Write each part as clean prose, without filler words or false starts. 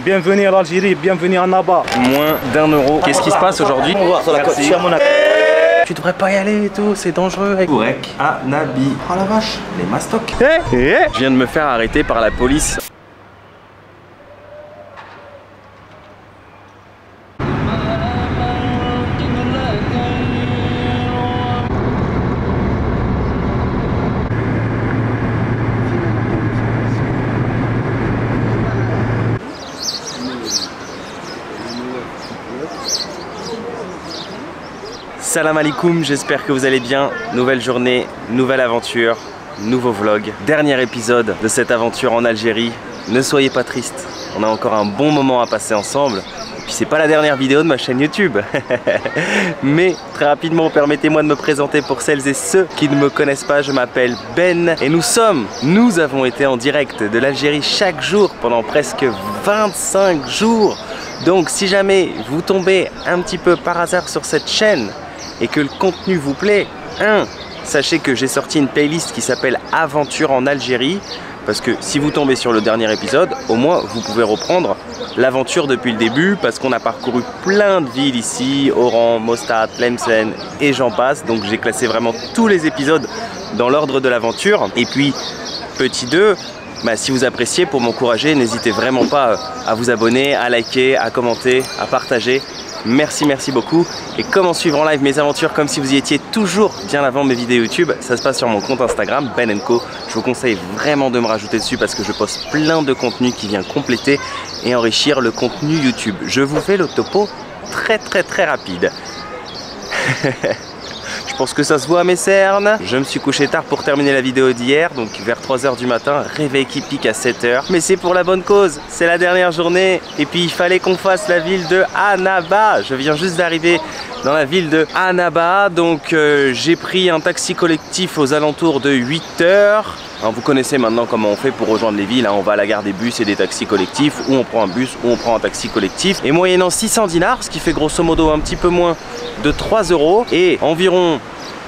Bienvenue à l'Algérie, bienvenue à Annaba. Moins d'1 €. Qu'est-ce qui se passe aujourd'hui? On va voir sur la côte. Tu devrais pas y aller et tout, c'est dangereux. Gourek, Anabi. Oh la vache, les mastocs. Je viens de me faire arrêter par la police. Salam alaikum, j'espère que vous allez bien. Nouvelle journée, nouvelle aventure, nouveau vlog. Dernier épisode de cette aventure en Algérie. Ne soyez pas tristes, on a encore un bon moment à passer ensemble. Et puis c'est pas la dernière vidéo de ma chaîne YouTube. Mais très rapidement, permettez-moi de me présenter pour celles et ceux qui ne me connaissent pas. Je m'appelle Ben et nous avons été en direct de l'Algérie chaque jour pendant presque 25 jours. Donc si jamais vous tombez un petit peu par hasard sur cette chaîne et que le contenu vous plaît, sachez que j'ai sorti une playlist qui s'appelle Aventure en Algérie, parce que si vous tombez sur le dernier épisode, au moins vous pouvez reprendre l'aventure depuis le début, parce qu'on a parcouru plein de villes ici, Oran, Mostat, Tlemcen et j'en passe. Donc j'ai classé vraiment tous les épisodes dans l'ordre de l'aventure. Et puis petit 2, si vous appréciez, pour m'encourager, n'hésitez vraiment pas à vous abonner, à liker, à commenter, à partager. Merci beaucoup. Et comment suivre en live mes aventures comme si vous y étiez toujours bien avant mes vidéos YouTube, ça se passe sur mon compte Instagram Ben & Co. Je vous conseille vraiment de me rajouter dessus parce que je poste plein de contenu qui vient compléter et enrichir le contenu YouTube. Je vous fais le topo très rapide. Je pense que ça se voit à mes cernes. Je me suis couché tard pour terminer la vidéo d'hier, donc vers 3 h du matin, réveil qui pique à 7 h. Mais c'est pour la bonne cause, c'est la dernière journée. Et puis il fallait qu'on fasse la ville de Annaba. Je viens juste d'arriver dans la ville de Annaba, donc j'ai pris un taxi collectif aux alentours de 8 h. Alors, vous connaissez maintenant comment on fait pour rejoindre les villes, on va à la gare des bus et des taxis collectifs, ou on prend un bus, ou on prend un taxi collectif. Et moyennant 600 dinars, ce qui fait grosso modo un petit peu moins de 3 € et environ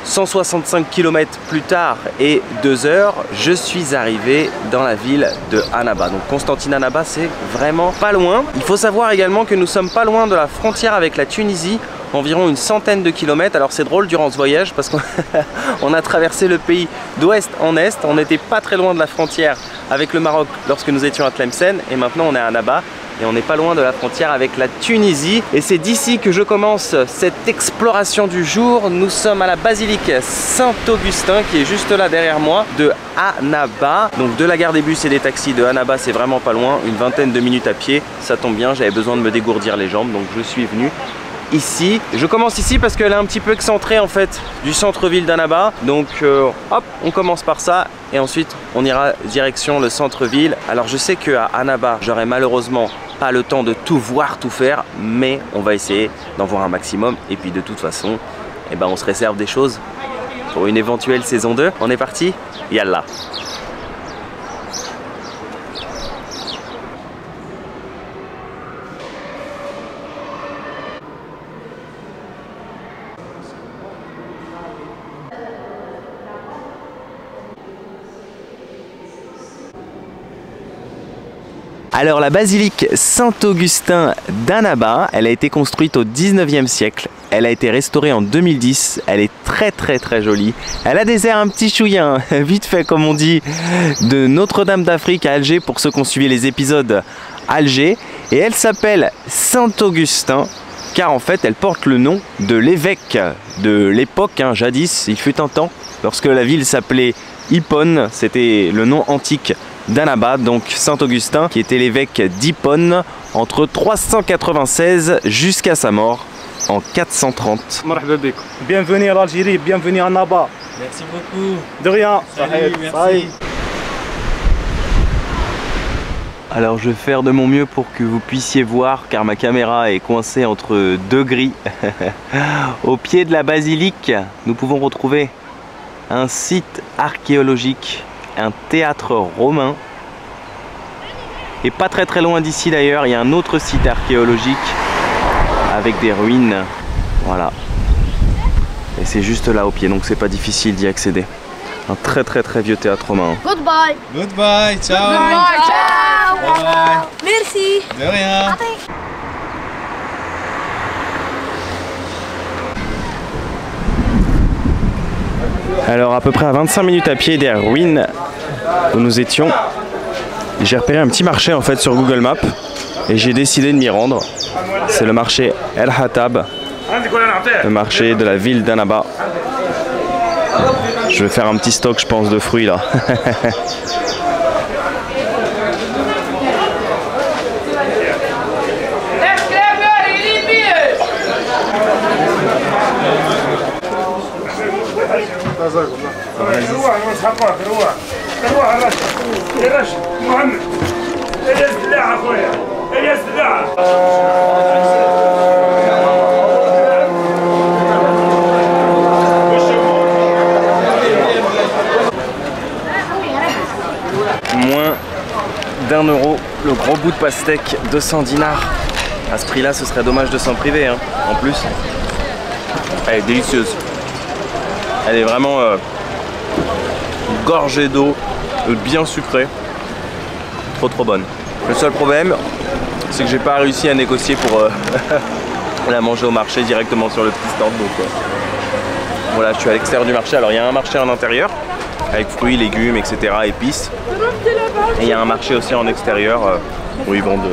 165 km plus tard et 2 heures, je suis arrivé dans la ville de Annaba. Donc Constantine Annaba, c'est vraiment pas loin. Il faut savoir également que nous sommes pas loin de la frontière avec la Tunisie, environ une centaine de kilomètres. Alors c'est drôle durant ce voyage parce qu'on a traversé le pays d'ouest en est. On n'était pas très loin de la frontière avec le Maroc lorsque nous étions à Tlemcen, et maintenant on est à Annaba. Et on n'est pas loin de la frontière avec la Tunisie. Et c'est d'ici que je commence cette exploration du jour. Nous sommes à la basilique Saint-Augustin qui est juste là derrière moi, de Annaba. Donc de la gare des bus et des taxis de Annaba, c'est vraiment pas loin, une vingtaine de minutes à pied. Ça tombe bien, j'avais besoin de me dégourdir les jambes, donc je suis venu ici. Je commence ici parce qu'elle est un petit peu excentrée en fait du centre-ville d'Annaba. Donc hop, on commence par ça et ensuite on ira direction le centre-ville. Alors je sais qu'à Annaba, j'aurai malheureusement pas le temps de tout voir, tout faire, mais on va essayer d'en voir un maximum. Et puis de toute façon, on se réserve des choses pour une éventuelle saison 2. On est parti, yallah. Alors la basilique Saint-Augustin d'Annaba, elle a été construite au 19e siècle. Elle a été restaurée en 2010. Elle est très jolie. Elle a des airs un petit chouïa, vite fait comme on dit, de Notre-Dame d'Afrique à Alger pour ceux qui ont suivi les épisodes Alger. Et elle s'appelle Saint-Augustin car en fait elle porte le nom de l'évêque de l'époque, jadis, il fut un temps, lorsque la ville s'appelait Hippone, c'était le nom antique d'Annaba, donc Saint-Augustin qui était l'évêque d'Hippone entre 396 jusqu'à sa mort en 430. Bienvenue à l'Algérie, bienvenue à Annaba. Merci beaucoup. De rien. Salut, merci. Alors je vais faire de mon mieux pour que vous puissiez voir car ma caméra est coincée entre deux grilles. Au pied de la basilique, nous pouvons retrouver un site archéologique, un théâtre romain. Et pas très loin d'ici d'ailleurs, il y a un autre site archéologique avec des ruines. Voilà. Et c'est juste là au pied, donc c'est pas difficile d'y accéder. Un très vieux théâtre romain. Goodbye. Goodbye, ciao. Goodbye, ciao. Merci. De rien. Alors à peu près à 25 minutes à pied des ruines où nous étions, j'ai repéré un petit marché en fait sur Google Maps et j'ai décidé de m'y rendre. C'est le marché El Hatab, le marché de la ville d'Annaba. Je vais faire un petit stock je pense de fruits là. Moins d'1 € le gros bout de pastèque, 200 dinars. À ce prix là ce serait dommage de s'en priver hein. En plus elle est délicieuse, elle est vraiment gorgée d'eau, bien sucrée, trop bonne. Le seul problème c'est que j'ai pas réussi à négocier pour la manger au marché directement sur le petit stand, donc voilà, je suis à l'extérieur du marché. Alors il y a un marché en intérieur avec fruits, légumes, etc., épices, et il y a un marché aussi en extérieur où ils vendent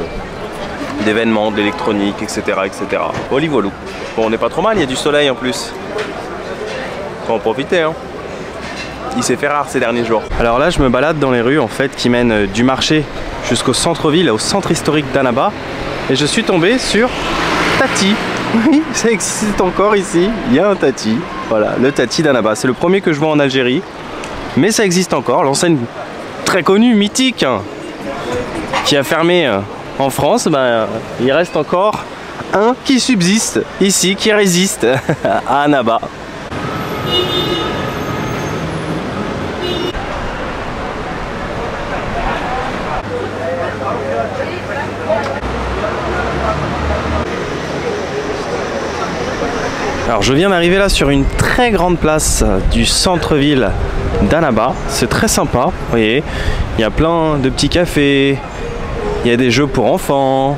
des vêtements, de l'électronique, etc., etc. Voilà. Bon, on n'est pas trop mal, il y a du soleil en plus. Faut en profiter hein. Il s'est fait rare ces derniers jours. Alors là je me balade dans les rues en fait qui mènent du marché jusqu'au centre-ville, au centre historique d'Annaba, et je suis tombé sur Tati. Oui, ça existe encore ici, il y a un Tati. Voilà, le Tati d'Annaba, c'est le premier que je vois en Algérie, mais ça existe encore, l'enseigne très connue, mythique, hein, qui a fermé en France. Ben, il reste encore un qui subsiste ici, qui résiste à Annaba. Alors je viens d'arriver là sur une très grande place du centre-ville d'Annaba. C'est très sympa, vous voyez, il y a plein de petits cafés, il y a des jeux pour enfants.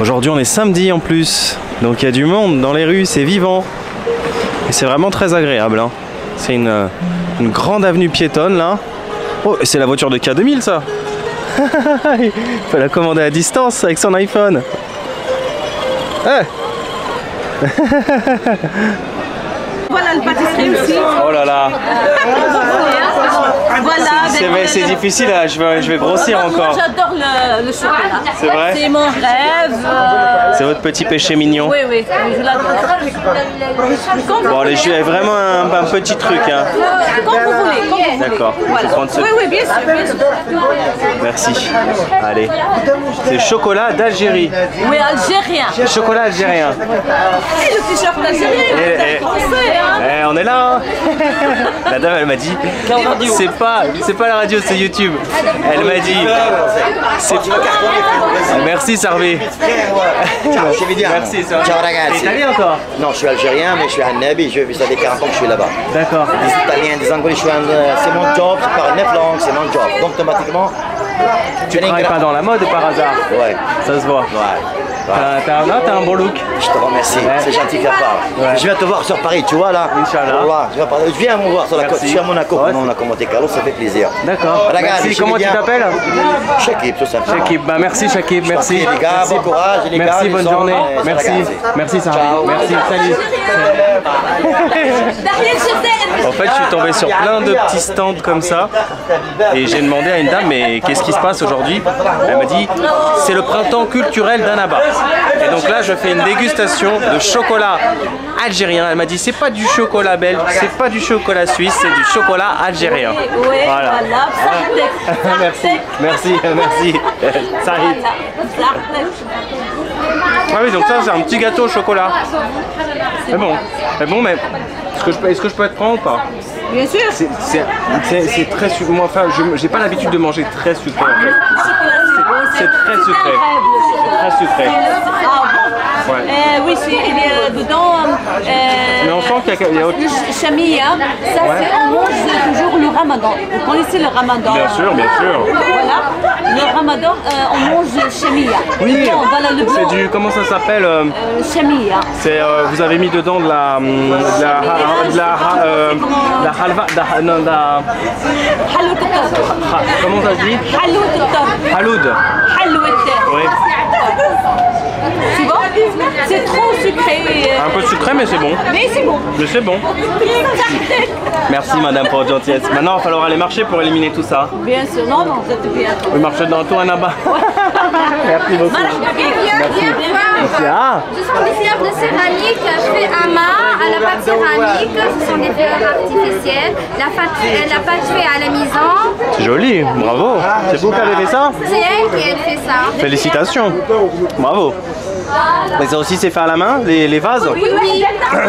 Aujourd'hui on est samedi en plus, donc il y a du monde dans les rues, c'est vivant. Et c'est vraiment très agréable hein. C'est une grande avenue piétonne là. Oh, c'est la voiture de K2000 ça. Il peut la commander à distance avec son iPhone. Hey. Voilà le pâtisserie aussi. Oh là là. Voilà. C'est difficile, là. Je vais grossir encore. Moi j'adore le chocolat. C'est vrai? C'est mon rêve. C'est votre petit péché mignon. Oui, oui, je l'adore. Bon, allez, je vais vraiment un petit truc. Hein. Quand vous voulez. D'accord. Voilà. Oui, oui, bien sûr, bien sûr. Merci. Allez. C'est chocolat d'Algérie. Oui, algérien. Chocolat algérien. Et le t-shirt algérien, français, hein. On est là. Hein. La dame, elle m'a dit, c'est pas la radio, c'est YouTube. Elle m'a dit, merci Sarvé. Merci. Ciao ragazzi. T'es italien toi? Non, je suis algérien, mais je suis à Nabi, ça fait 40 ans que je suis là-bas. D'accord. Des Italiens, des Anglais, c'est mon job, je parle 9 langues, c'est mon job. Donc automatiquement, tu travailles pas dans la mode par hasard? Ouais. Ça se voit. Ouais. T'as un bon look. Je te remercie, c'est gentil de ta part. Ouais. Je viens te voir sur Paris, tu vois là. Inch'Allah. Je viens me voir sur la côte, je suis à Monaco. Ouais. Non, on a commenté Carlo, ça fait plaisir. D'accord. Merci. Comment tu t'appelles? Shakib, tout simplement. Shakib, bah merci Shakib, merci. Les gars, bon courage, les gars. Merci, bonne journée. Merci. Merci Sarah. Merci, salut. En fait, je suis tombé sur plein de petits stands comme ça et j'ai demandé à une dame, mais qu'est-ce qui se passe aujourd'hui? Elle m'a dit, c'est le printemps culturel d'Annaba. Et donc là, je fais une dégustation de chocolat algérien. Elle m'a dit, c'est pas du chocolat belge, c'est pas du chocolat suisse, c'est du chocolat algérien. Oui, voilà. Merci. Saïd. Ah oui, donc ça, c'est un petit gâteau au chocolat. C'est bon. Mais est-ce que je peux être franc ou pas? Bien sûr. C'est très sucré. Moi, enfin, j'ai pas l'habitude de manger très sucré en fait. C'est très sucré. C'est très sucré. Oui, il y a dedans. Mais on sent qu'il il y a autre... Le chamia, ça c'est on mange toujours le ramadan. Vous connaissez le ramadan? Bien sûr, bien sûr. Voilà. Le ramadan, on mange chamia. Oui, Blanc, voilà le blanc. c'est du... Comment ça s'appelle Chamia. C'est... vous avez mis dedans de la halva... Non, de la... Halout الطب. Comment ça se dit? Halout الطب. Haloud. Halout. Oui. C'est bon? C'est trop sucré. Un peu sucré, mais c'est bon. Mais c'est bon. Mais c'est bon. Merci madame pour votre gentillesse. Maintenant, il va falloir aller marcher pour éliminer tout ça. Bien sûr, non, vous êtes bien. Oui, marcher dans tout un abat. Merci beaucoup. Merci. Ah. Ce sont des fleurs de céramique, je fais amas à la pâte céramique, ce sont des fleurs artificielles, la pâte faite à la maison. C'est joli, bravo. C'est vous qui avez fait ça? C'est elle qui a fait ça. Félicitations. Bravo. Mais ça aussi c'est fait à la main, les vases? Oui, oui.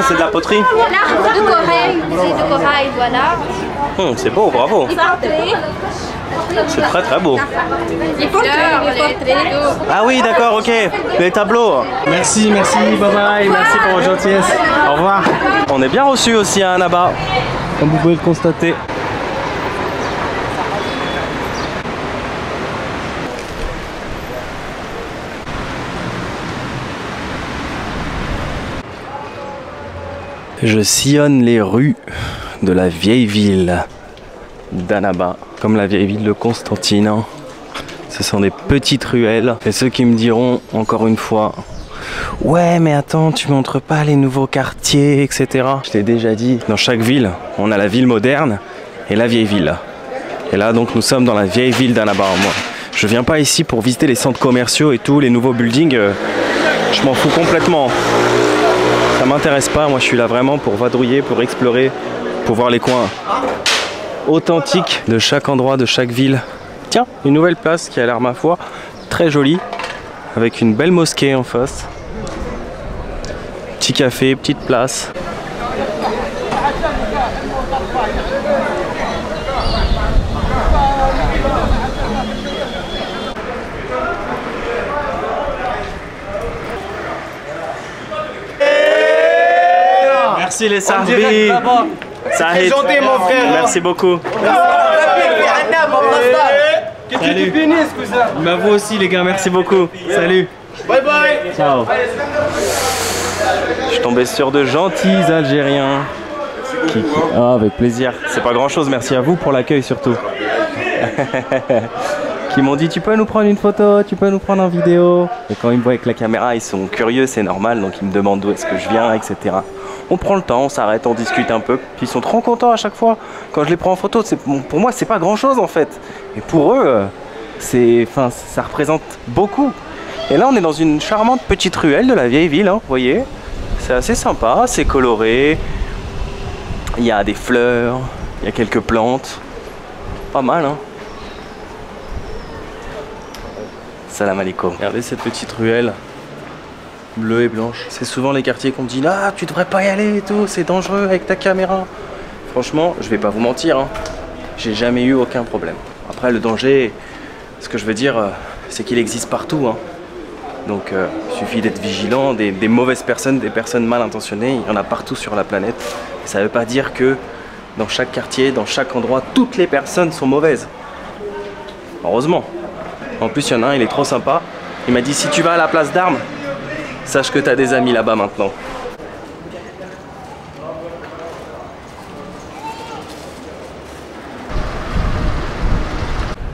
C'est de la poterie. L'arbre de corail, c'est de corail, voilà. C'est beau, bravo. C'est très très beau. Les fleurs, les traits. Ah oui, d'accord, ok. Les tableaux. Merci, merci, bye bye. Merci pour votre gentillesse. Au revoir. On est bien reçus aussi à Annaba, comme vous pouvez le constater. Je sillonne les rues de la vieille ville d'Annaba, comme la vieille ville de Constantine. Ce sont des petites ruelles. Et ceux qui me diront, encore une fois, ouais mais attends, tu montres pas les nouveaux quartiers, etc. Je l'ai déjà dit, dans chaque ville, on a la ville moderne et la vieille ville. Et là donc nous sommes dans la vieille ville d'Annaba. Moi, je viens pas ici pour visiter les centres commerciaux et tout, les nouveaux buildings, je m'en fous complètement. Ça m'intéresse pas, moi je suis là vraiment pour vadrouiller, pour explorer, pour voir les coins authentiques de chaque endroit, de chaque ville. Tiens, une nouvelle place qui a l'air, ma foi, très jolie, avec une belle mosquée en face. Petit café, petite place. Merci les Sarbi. C'est gentil mon frère. Merci beaucoup. Que tu bénisses, cousin. Bah vous aussi les gars, merci beaucoup. Salut. Bye bye. Ciao. Je suis tombé sur de gentils Algériens. Ah, avec plaisir. C'est pas grand chose, merci à vous pour l'accueil surtout. Qui m'ont dit tu peux nous prendre une photo, tu peux nous prendre en vidéo. Et quand ils me voient avec la caméra, ils sont curieux, c'est normal, donc ils me demandent d'où est-ce que je viens, etc. On prend le temps, on s'arrête, on discute un peu. Puis ils sont trop contents à chaque fois. Quand je les prends en photo, pour moi c'est pas grand chose en fait. Et pour eux, ça représente beaucoup. Et là on est dans une charmante petite ruelle de la vieille ville, hein, vous voyez. C'est assez sympa, c'est coloré. Il y a des fleurs, il y a quelques plantes. Pas mal hein. Salam alaikum. Regardez cette petite ruelle bleue et blanche. C'est souvent les quartiers qu'on me dit là, tu devrais pas y aller et tout, c'est dangereux avec ta caméra. Franchement, je vais pas vous mentir, hein. J'ai jamais eu aucun problème. Après, le danger, ce que je veux dire, c'est qu'il existe partout, hein. Donc, il suffit d'être vigilant. Des mauvaises personnes, des personnes mal intentionnées, il y en a partout sur la planète. Et ça veut pas dire que dans chaque quartier, dans chaque endroit, toutes les personnes sont mauvaises. Heureusement. En plus, il y en a un, il est trop sympa. Il m'a dit si tu vas à la place d'Armes, sache que tu as des amis là-bas maintenant.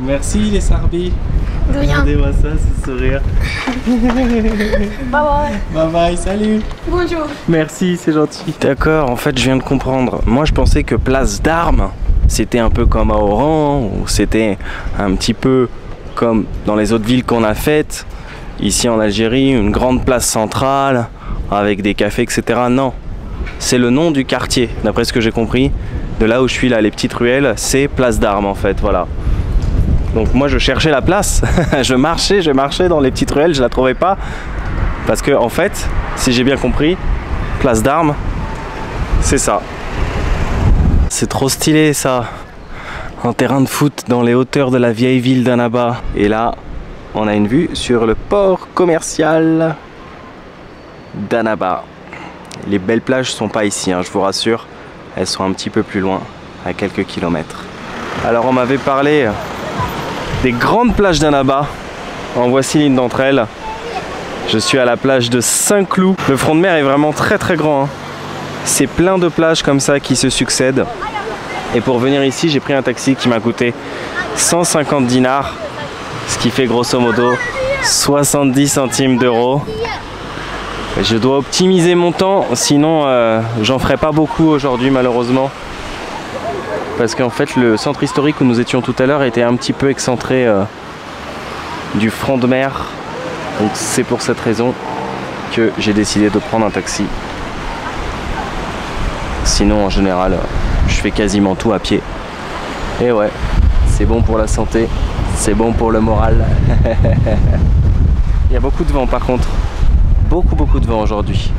Merci les Sarbi. De rien. Regardez-moi ça, ce sourire. Bye bye. Bye bye, salut. Bonjour. Merci, c'est gentil. D'accord, en fait, je viens de comprendre. Moi, je pensais que place d'Armes, c'était un peu comme à Oran, ou c'était un petit peu comme dans les autres villes qu'on a faites. Ici en Algérie, une grande place centrale avec des cafés, etc. Non, c'est le nom du quartier, d'après ce que j'ai compris. De là où je suis là, les petites ruelles, c'est place d'Armes en fait, voilà. Donc moi je cherchais la place, je marchais dans les petites ruelles, je la trouvais pas. Parce que en fait, si j'ai bien compris, place d'Armes, c'est ça. C'est trop stylé ça. Un terrain de foot dans les hauteurs de la vieille ville d'Annaba. Et là, on a une vue sur le port commercial d'Annaba. Les belles plages sont pas ici, hein, je vous rassure. Elles sont un petit peu plus loin, à quelques kilomètres. Alors on m'avait parlé des grandes plages d'Annaba. En voici l'une d'entre elles. Je suis à la plage de Saint-Cloud. Le front de mer est vraiment très très grand, hein. C'est plein de plages comme ça qui se succèdent. Et pour venir ici, j'ai pris un taxi qui m'a coûté 150 dinars, ce qui fait grosso modo 70 centimes d'euros. Je dois optimiser mon temps, sinon j'en ferai pas beaucoup aujourd'hui malheureusement. Parce qu'en fait le centre historique où nous étions tout à l'heure était un petit peu excentré du front de mer. Donc c'est pour cette raison que j'ai décidé de prendre un taxi. Sinon en général je fais quasiment tout à pied. Et ouais, c'est bon pour la santé, c'est bon pour le moral. Il y a beaucoup de vent par contre. Beaucoup de vent aujourd'hui.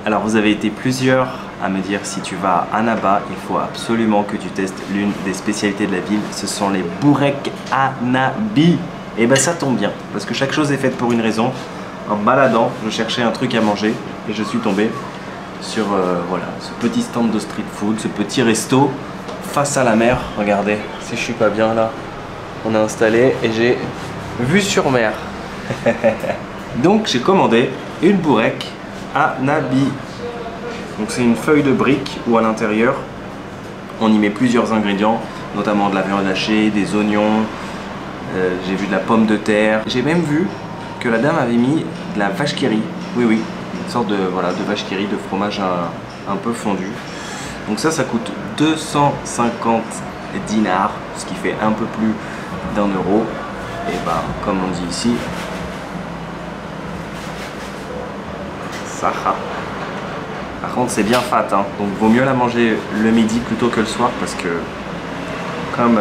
Alors vous avez été plusieurs à me dire si tu vas à Annaba, il faut absolument que tu testes l'une des spécialités de la ville, ce sont les bourrek Anabi. Et ben ça tombe bien, parce que chaque chose est faite pour une raison. En baladant, je cherchais un truc à manger et je suis tombé sur voilà, ce petit stand de street food, ce petit resto face à la mer. Regardez, si je suis pas bien là, on est installé et j'ai vue sur mer. Donc j'ai commandé une bourrek Anabi. Donc c'est une feuille de brique où à l'intérieur on y met plusieurs ingrédients, notamment de la viande hachée, des oignons, j'ai vu de la pomme de terre. J'ai même vu que la dame avait mis de la vache qui rit. Oui, une sorte de, voilà, de vache qui rit, de fromage un peu fondu. Donc ça coûte 250 dinars, ce qui fait un peu plus d'1 euro. Et ben comme on dit ici, Saha. Par contre c'est bien fat, hein. Donc vaut mieux la manger le midi plutôt que le soir parce que comme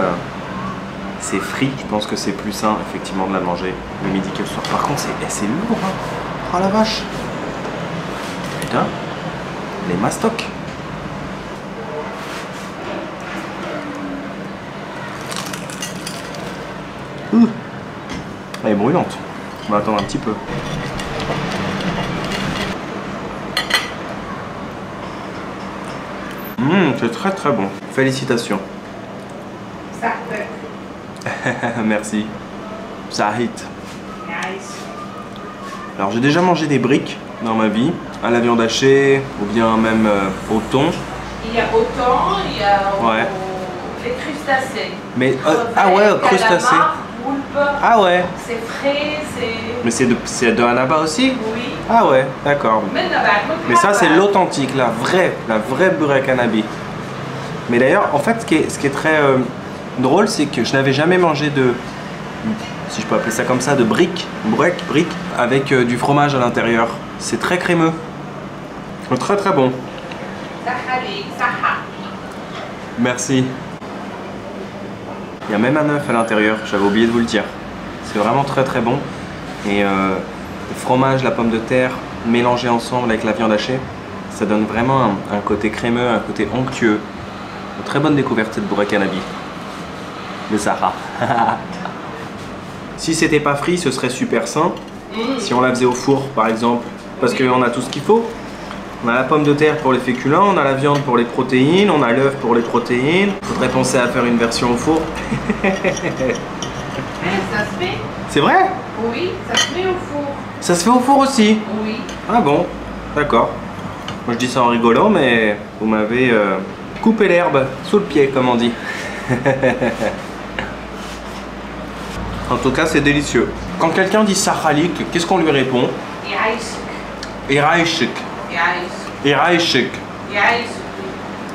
c'est frit, je pense que c'est plus sain effectivement de la manger le midi que le soir. Par contre c'est lourd, hein. Oh la vache. Putain, les mastocs. Elle est brûlante. On va attendre un petit peu. C'est très très bon. Félicitations. Merci. Sahit. Alors j'ai déjà mangé des briques dans ma vie, à la viande hachée ou bien même au thon. Il y a au thon, il y a ouais. Les crustacés. Mais ah ouais, crustacés. Ah ouais. C'est frais, c'est... Mais c'est de Annaba aussi? Oui. Ah ouais, d'accord. Mais ça c'est l'authentique, la vraie bourrek Anabi. Mais d'ailleurs, en fait, ce qui est très drôle, c'est que je n'avais jamais mangé de, si je peux appeler ça comme ça, de brique, brique, avec du fromage à l'intérieur. C'est très crémeux. Très très bon. Merci. Il y a même un œuf à l'intérieur, j'avais oublié de vous le dire. C'est vraiment très très bon. Et le fromage, la pomme de terre, mélangés ensemble avec la viande hachée, ça donne vraiment un côté crémeux, un côté onctueux. Une très bonne découverte cette bourrek Anabi. Le Sahara. Si c'était pas frit, ce serait super sain. Si on la faisait au four par exemple, parce qu'on a tout ce qu'il faut. On a la pomme de terre pour les féculents, on a la viande pour les protéines, on a l'œuf pour les protéines. Faudrait penser à faire une version au four. Ça se fait? C'est vrai? Oui, ça se fait au four. Ça se fait au four aussi? Oui. Ah bon, d'accord. Moi je dis ça en rigolant, mais vous m'avez coupé l'herbe sous le pied, comme on dit. En tout cas, c'est délicieux. Quand quelqu'un dit sahalik, qu'est-ce qu'on lui répond? Iraïchik. Iraïchik.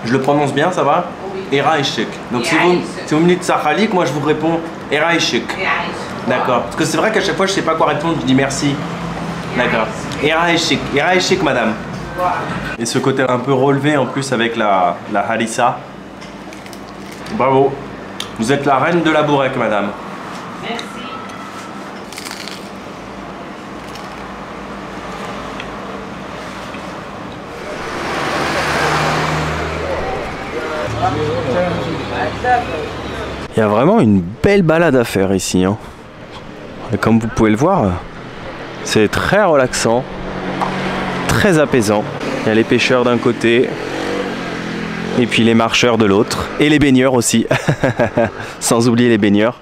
Je le prononce bien, ça va? Oui. Iraïchik. Donc si vous me dites sahalik, moi je vous réponds Iraïchik. D'accord. Parce que c'est vrai qu'à chaque fois, je sais pas quoi répondre, je dis merci. D'accord. Eraeshik, madame. Et ce côté un peu relevé en plus avec la harissa. Bravo. Vous êtes la reine de la bourrec, madame. Merci. Il y a vraiment une belle balade à faire ici. Hein. Et comme vous pouvez le voir, c'est très relaxant, très apaisant. Il y a les pêcheurs d'un côté, et puis les marcheurs de l'autre, et les baigneurs aussi. Sans oublier les baigneurs.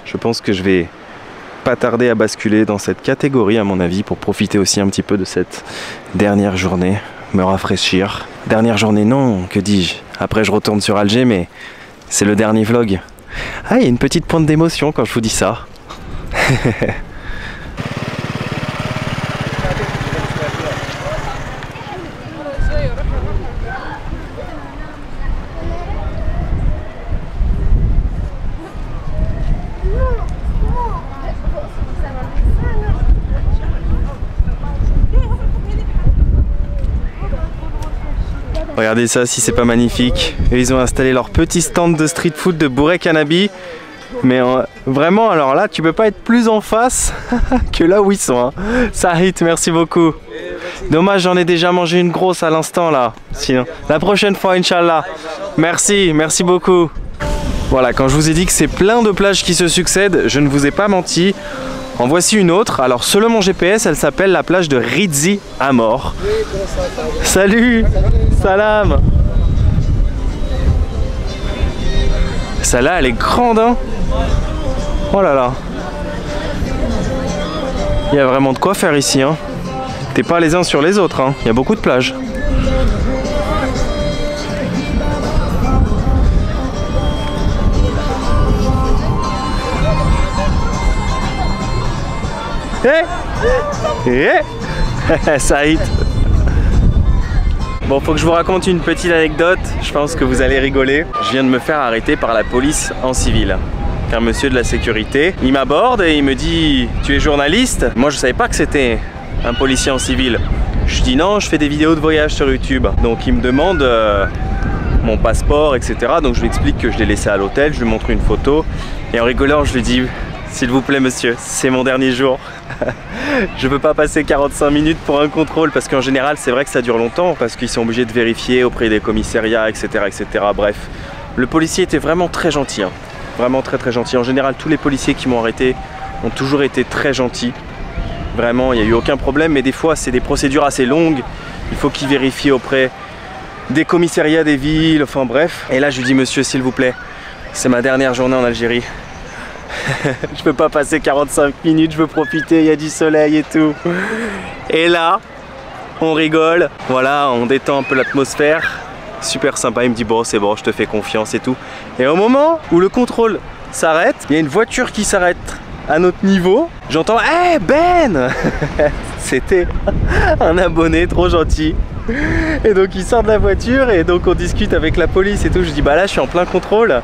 Je pense que je vais pas tarder à basculer dans cette catégorie à mon avis pour profiter aussi un petit peu de cette dernière journée, me rafraîchir. Dernière journée non, que dis-je? Après je retourne sur Alger mais c'est le dernier vlog. Ah, il y a une petite pointe d'émotion quand je vous dis ça. Regardez ça, si c'est pas magnifique. Et ils ont installé leur petit stand de street food de Bourrek Anabi. Mais vraiment, alors là, tu peux pas être plus en face que là où ils sont. Hein. Sahit, merci beaucoup. Dommage, j'en ai déjà mangé une grosse à l'instant là. Sinon, la prochaine fois, Inch'Allah. Merci, merci beaucoup. Voilà, quand je vous ai dit que c'est plein de plages qui se succèdent, je ne vous ai pas menti. En voici une autre. Alors, selon mon GPS, elle s'appelle la plage de Ridzi Amor. Salut, salam. Celle-là, elle est grande, hein. Oh là là. Il y a vraiment de quoi faire ici, hein. T'es pas les uns sur les autres, hein. Il y a beaucoup de plages. Saïd. Bon, faut que je vous raconte une petite anecdote, je pense que vous allez rigoler. Je viens de me faire arrêter par la police en civil. Un monsieur de la sécurité, il m'aborde et il me dit « Tu es journaliste ?» Moi je savais pas que c'était un policier en civil. Je dis non, je fais des vidéos de voyage sur YouTube. Donc il me demande mon passeport, etc. Donc je lui explique que je l'ai laissé à l'hôtel, je lui montre une photo. Et en rigolant, je lui dis « S'il vous plaît monsieur, c'est mon dernier jour. Je peux pas passer 45 minutes pour un contrôle parce qu'en général c'est vrai que ça dure longtemps parce qu'ils sont obligés de vérifier auprès des commissariats, etc. etc. Bref, le policier était vraiment très gentil. Hein. Vraiment très gentil. En général, tous les policiers qui m'ont arrêté ont toujours été très gentils. Vraiment, il n'y a eu aucun problème, mais des fois c'est des procédures assez longues. Il faut qu'ils vérifient auprès des commissariats des villes, enfin bref. Et là je lui dis monsieur s'il vous plaît, c'est ma dernière journée en Algérie. Je peux pas passer 45 minutes, je veux profiter, il y a du soleil et tout. Et là, on rigole, voilà, on détend un peu l'atmosphère. Super sympa, il me dit bon c'est bon, je te fais confiance et tout. Et au moment où le contrôle s'arrête, il y a une voiture qui s'arrête à notre niveau. J'entends hey Ben. C'était un abonné trop gentil. Et donc il sort de la voiture et donc on discute avec la police et tout. Je dis bah là je suis en plein contrôle.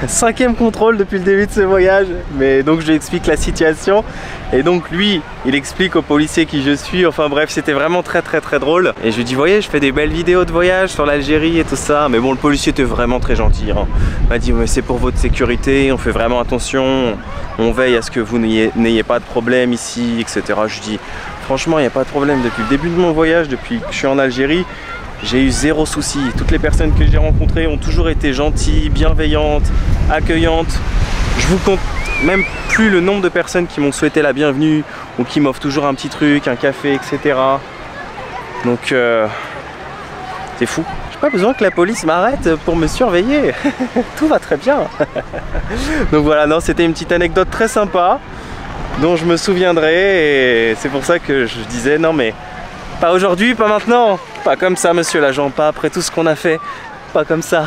5e contrôle depuis le début de ce voyage, mais donc je lui explique la situation et donc lui il explique au policier qui je suis, enfin bref c'était vraiment très drôle et je lui dis voyez je fais des belles vidéos de voyage sur l'Algérie et tout ça, mais bon le policier était vraiment très gentil, hein. Il m'a dit mais c'est pour votre sécurité, on fait vraiment attention, on veille à ce que vous n'ayez pas de problème ici, etc. Je dis franchement il n'y a pas de problème depuis le début de mon voyage, depuis que je suis en Algérie. J'ai eu zéro souci. Toutes les personnes que j'ai rencontrées ont toujours été gentilles, bienveillantes, accueillantes. Je vous compte même plus le nombre de personnes qui m'ont souhaité la bienvenue ou qui m'offrent toujours un petit truc, un café, etc. Donc c'est fou. J'ai pas besoin que la police m'arrête pour me surveiller. Tout va très bien. Donc voilà, non, c'était une petite anecdote très sympa dont je me souviendrai et c'est pour ça que je disais non mais pas aujourd'hui, pas maintenant. Pas comme ça monsieur l'agent, pas après tout ce qu'on a fait. Pas comme ça.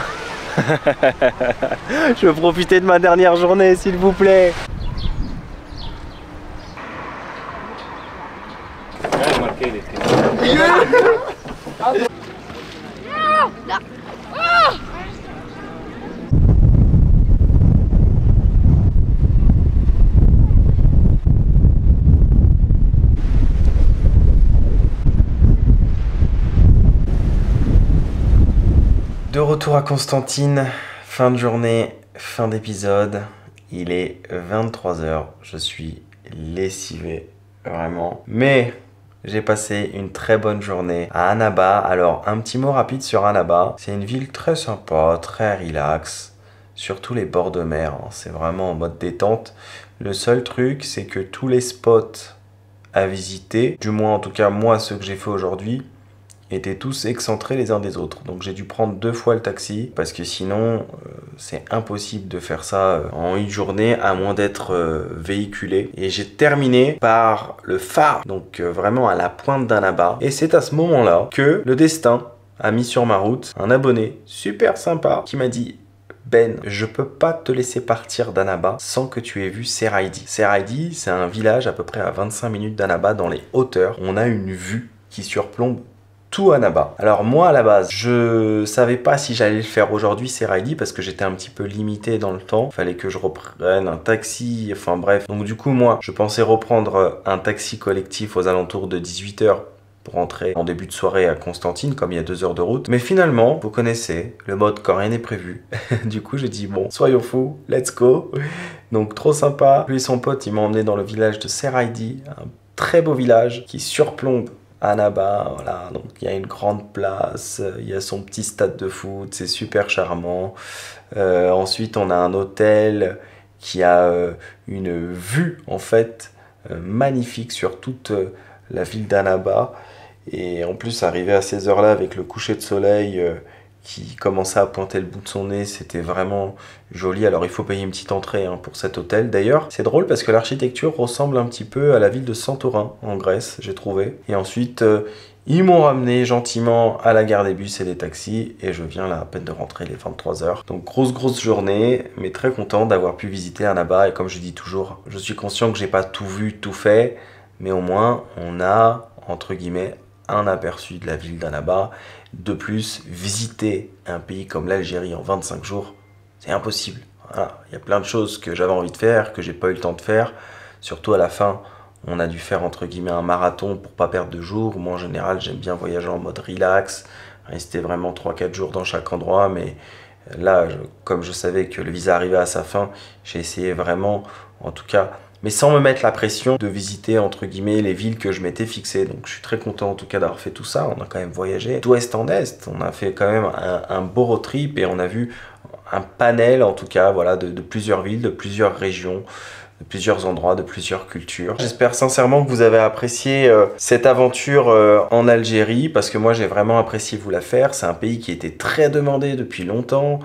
Je veux profiter de ma dernière journée s'il vous plaît. retour à Constantine, fin de journée, fin d'épisode. Il est 23 h, je suis lessivé, vraiment. Mais j'ai passé une très bonne journée à Annaba. Alors, un petit mot rapide sur Annaba. C'est une ville très sympa, très relax, surtout les bords de mer. Hein. C'est vraiment en mode détente. Le seul truc, c'est que tous les spots à visiter, du moins en tout cas moi, ceux que j'ai fait aujourd'hui, étaient tous excentrés les uns des autres. Donc j'ai dû prendre 2 fois le taxi parce que sinon c'est impossible de faire ça en une journée à moins d'être véhiculé. Et j'ai terminé par le phare, donc vraiment à la pointe d'Annaba. Et c'est à ce moment-là que le destin a mis sur ma route un abonné super sympa qui m'a dit: Ben, je peux pas te laisser partir d'Annaba sans que tu aies vu Seraidi. Seraidi, c'est un village à peu près à 25 minutes d'Annaba dans les hauteurs. On a une vue qui surplombe tout Annaba. Alors moi à la base, je savais pas si j'allais le faire aujourd'hui Seraidi parce que j'étais un petit peu limité dans le temps. Fallait que je reprenne un taxi, enfin bref. Donc du coup moi, je pensais reprendre un taxi collectif aux alentours de 18 h pour rentrer en début de soirée à Constantine, comme il y a 2 heures de route. Mais finalement, vous connaissez le mode quand rien n'est prévu. Du coup, j'ai dit bon, soyons fous, let's go. Donc trop sympa. Lui et son pote, il m'a emmené dans le village de Seraidi, un très beau village qui surplombe Annaba, voilà, donc il y a une grande place, il y a son petit stade de foot, c'est super charmant. Ensuite, on a un hôtel qui a une vue, en fait, magnifique sur toute la ville d'Annaba. Et en plus, arrivé à ces heures-là, avec le coucher de soleil qui commençait à pointer le bout de son nez, c'était vraiment joli. Alors il faut payer une petite entrée hein, pour cet hôtel. D'ailleurs, c'est drôle parce que l'architecture ressemble un petit peu à la ville de Santorin en Grèce, j'ai trouvé. Et ensuite, ils m'ont ramené gentiment à la gare des bus et des taxis et je viens là à peine de rentrer, les 23 h. Donc grosse journée, mais très content d'avoir pu visiter Annaba. Et comme je dis toujours, je suis conscient que j'ai pas tout vu, tout fait, mais au moins on a, entre guillemets, un aperçu de la ville d'Annaba. De plus, visiter un pays comme l'Algérie en 25 jours, c'est impossible. Voilà. Il y a plein de choses que j'avais envie de faire, que j'ai pas eu le temps de faire. Surtout à la fin, on a dû faire entre guillemets un marathon pour pas perdre de jours. Moi en général, j'aime bien voyager en mode relax, rester vraiment 3-4 jours dans chaque endroit. Mais là, comme je savais que le visa arrivait à sa fin, j'ai essayé vraiment, en tout cas, mais sans me mettre la pression de visiter entre guillemets les villes que je m'étais fixé. Donc je suis très content en tout cas d'avoir fait tout ça. On a quand même voyagé d'ouest en est, on a fait quand même un beau road trip et on a vu un panel en tout cas voilà, de plusieurs villes, de plusieurs régions, de plusieurs endroits, de plusieurs cultures. J'espère sincèrement que vous avez apprécié cette aventure en Algérie parce que moi j'ai vraiment apprécié vous la faire. C'est un pays qui était très demandé depuis longtemps.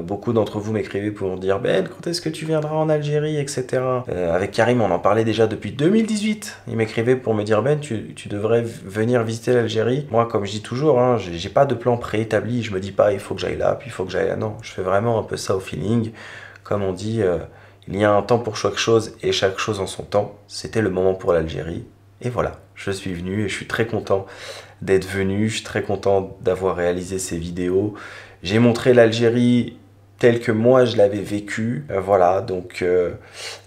Beaucoup d'entre vous m'écrivaient pour me dire Ben, quand est-ce que tu viendras en Algérie, etc. Avec Karim, on en parlait déjà depuis 2018. Il m'écrivait pour me dire Ben, tu devrais venir visiter l'Algérie. Moi, comme je dis toujours, hein, j'ai pas de plan préétabli. Je me dis pas il faut que j'aille là, puis il faut que j'aille là. Non, je fais vraiment un peu ça au feeling. Comme on dit, il y a un temps pour chaque chose et chaque chose en son temps. C'était le moment pour l'Algérie. Et voilà, je suis venu et je suis très content d'être venu. Je suis très content d'avoir réalisé ces vidéos. J'ai montré l'Algérie telle que moi je l'avais vécue. Voilà, donc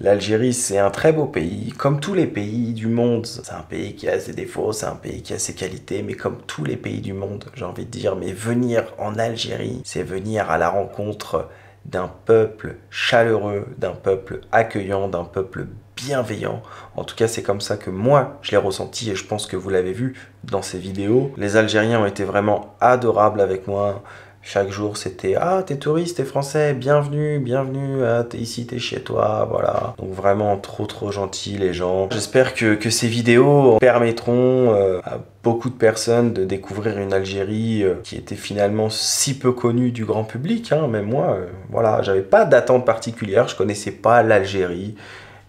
l'Algérie c'est un très beau pays. Comme tous les pays du monde, c'est un pays qui a ses défauts, c'est un pays qui a ses qualités, mais comme tous les pays du monde, j'ai envie de dire, mais venir en Algérie, c'est venir à la rencontre d'un peuple chaleureux, d'un peuple accueillant, d'un peuple bienveillant. En tout cas, c'est comme ça que moi, je l'ai ressenti et je pense que vous l'avez vu dans ces vidéos. Les Algériens ont été vraiment adorables avec moi. Chaque jour, c'était « Ah, t'es touriste, t'es français, bienvenue, bienvenue, ah, t'es ici, t'es chez toi, voilà. » Donc vraiment trop gentils les gens. J'espère que ces vidéos permettront à beaucoup de personnes de découvrir une Algérie qui était finalement si peu connue du grand public. Hein. Même moi, voilà, j'avais pas d'attente particulière, je connaissais pas l'Algérie.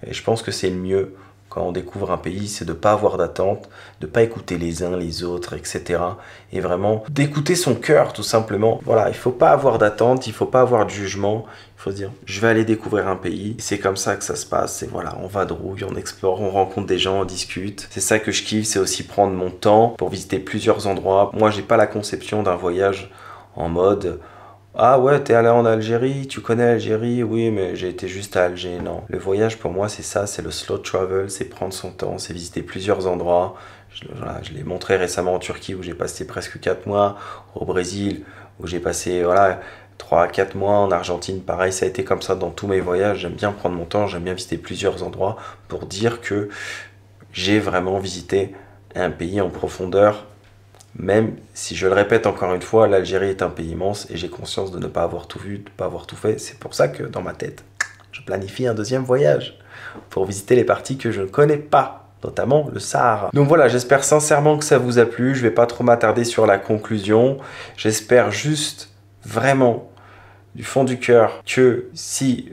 Et je pense que c'est le mieux quand on découvre un pays, c'est de ne pas avoir d'attente, de ne pas écouter les uns les autres, etc. Et vraiment d'écouter son cœur tout simplement. Voilà, il ne faut pas avoir d'attente, il ne faut pas avoir de jugement. Il faut se dire, je vais aller découvrir un pays. C'est comme ça que ça se passe. Et voilà, on vadrouille, on explore, on rencontre des gens, on discute. C'est ça que je kiffe, c'est aussi prendre mon temps pour visiter plusieurs endroits. Moi, j'ai pas la conception d'un voyage en mode... Ah ouais, t'es allé en Algérie, tu connais l'Algérie? Oui, mais j'ai été juste à Alger. Non. Le voyage pour moi, c'est ça, c'est le slow travel, c'est prendre son temps, c'est visiter plusieurs endroits. Je l'ai montré récemment en Turquie où j'ai passé presque 4 mois, au Brésil où j'ai passé voilà, 3 à 4 mois en Argentine. Pareil, ça a été comme ça dans tous mes voyages. J'aime bien prendre mon temps, j'aime bien visiter plusieurs endroits pour dire que j'ai vraiment visité un pays en profondeur. Même si je le répète encore une fois, l'Algérie est un pays immense et j'ai conscience de ne pas avoir tout vu, de ne pas avoir tout fait. C'est pour ça que dans ma tête, je planifie un deuxième voyage pour visiter les parties que je ne connais pas, notamment le Sahara. Donc voilà, j'espère sincèrement que ça vous a plu. Je ne vais pas trop m'attarder sur la conclusion. J'espère juste vraiment du fond du cœur que si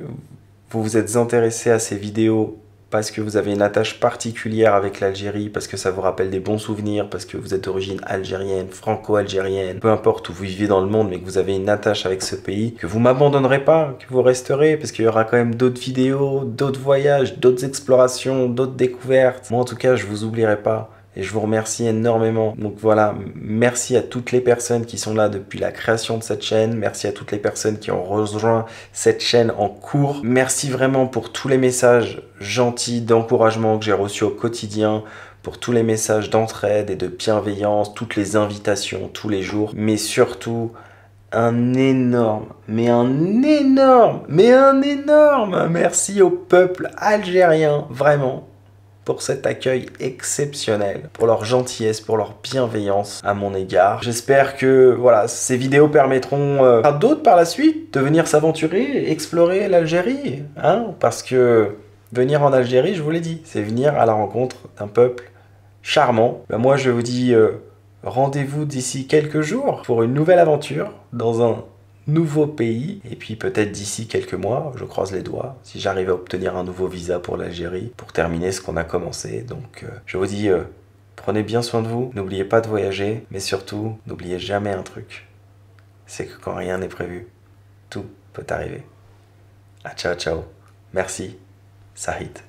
vous vous êtes intéressé à ces vidéos parce que vous avez une attache particulière avec l'Algérie, parce que ça vous rappelle des bons souvenirs, parce que vous êtes d'origine algérienne, franco-algérienne, peu importe où vous vivez dans le monde, mais que vous avez une attache avec ce pays, que vous m'abandonnerez pas, que vous resterez, parce qu'il y aura quand même d'autres vidéos, d'autres voyages, d'autres explorations, d'autres découvertes. Moi en tout cas, je vous oublierai pas. Et je vous remercie énormément. Donc voilà, merci à toutes les personnes qui sont là depuis la création de cette chaîne. Merci à toutes les personnes qui ont rejoint cette chaîne en cours. Merci vraiment pour tous les messages gentils, d'encouragement que j'ai reçus au quotidien, pour tous les messages d'entraide et de bienveillance, toutes les invitations tous les jours. Mais surtout, un énorme merci au peuple algérien, vraiment, pour cet accueil exceptionnel, pour leur gentillesse, pour leur bienveillance à mon égard. J'espère que voilà, ces vidéos permettront à d'autres par la suite de venir s'aventurer, explorer l'Algérie, hein, parce que venir en Algérie, je vous l'ai dit, c'est venir à la rencontre d'un peuple charmant. Ben moi, je vous dis rendez-vous d'ici quelques jours pour une nouvelle aventure dans un nouveau pays, et puis peut-être d'ici quelques mois, je croise les doigts, si j'arrive à obtenir un nouveau visa pour l'Algérie, pour terminer ce qu'on a commencé. Donc je vous dis, prenez bien soin de vous, n'oubliez pas de voyager, mais surtout, n'oubliez jamais un truc, c'est que quand rien n'est prévu, tout peut arriver. Ah, ciao ciao, merci, Sahid.